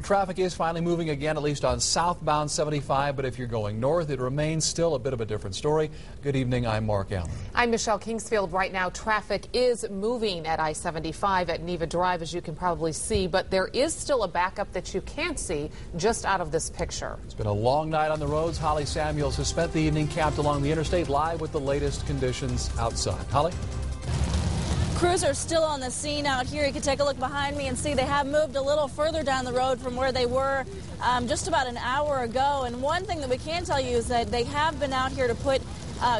Traffic is finally moving again, at least on southbound 75, but if you're going north, it remains still a bit of a different story. Good evening, I'm Mark Allen. I'm Michelle Kingsfield. Right now, traffic is moving at I-75 at Neva Drive, as you can probably see, but there is still a backup that you can't see just out of this picture. It's been a long night on the roads. Holly Samuels has spent the evening camped along the interstate, live with the latest conditions outside. Holly? Crews are still on the scene out here. You can take a look behind me and see they have moved a little further down the road from where they were just about an hour ago. And one thing that we can tell you is that they have been out here to put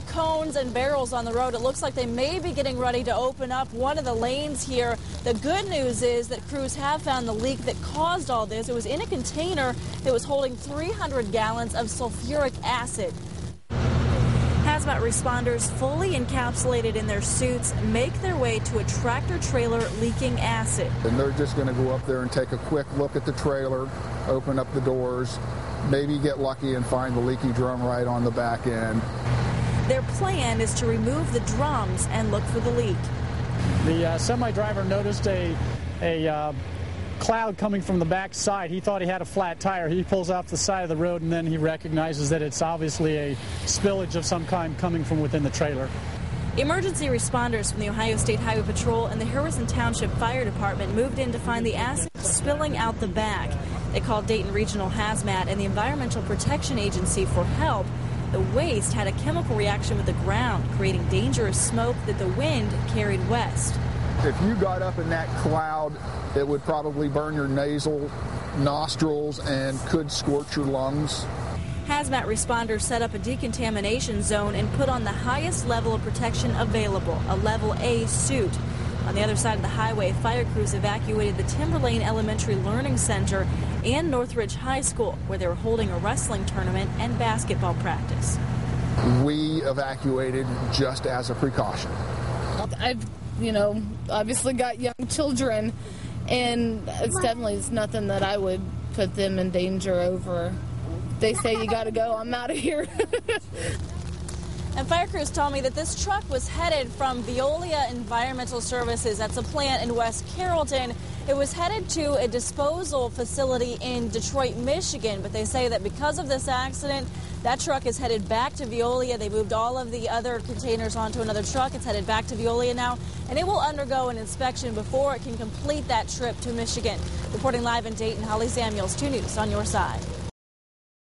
cones and barrels on the road. It looks like they may be getting ready to open up one of the lanes here. The good news is that crews have found the leak that caused all this. It was in a container that was holding 300 gallons of sulfuric acid. Hazmat responders, fully encapsulated in their suits, make their way to a tractor trailer leaking acid. And they're just going to go up there and take a quick look at the trailer, open up the doors, maybe get lucky and find the leaky drum right on the back end. Their plan is to remove the drums and look for the leak. The semi-driver noticed a cloud coming from the back side. He thought he had a flat tire. He pulls off the side of the road, and then he recognizes that it's obviously a spillage of some kind coming from within the trailer. Emergency responders from the Ohio State Highway Patrol and the Harrison Township Fire Department moved in to find the acid spilling out the back. They called Dayton Regional Hazmat and the Environmental Protection Agency for help. The waste had a chemical reaction with the ground, creating dangerous smoke that the wind carried west. If you got up in that cloud, it would probably burn your nostrils and could scorch your lungs. Hazmat responders set up a decontamination zone and put on the highest level of protection available, a level A suit. On the other side of the highway, fire crews evacuated the Timberlane Elementary Learning Center and Northridge High School, where they were holding a wrestling tournament and basketball practice. We evacuated just as a precaution. I've obviously got young children, and it's nothing that I would put them in danger over. They say you got to go, I'm out of here. And fire crews told me that this truck was headed from Veolia Environmental Services. That's a plant in West Carrollton. It was headed to a disposal facility in Detroit, Michigan. But they say that because of this accident, that truck is headed back to Veolia. They moved all of the other containers onto another truck. It's headed back to Veolia now, and it will undergo an inspection before it can complete that trip to Michigan. Reporting live in Dayton, Holly Samuels, 2 News on your side.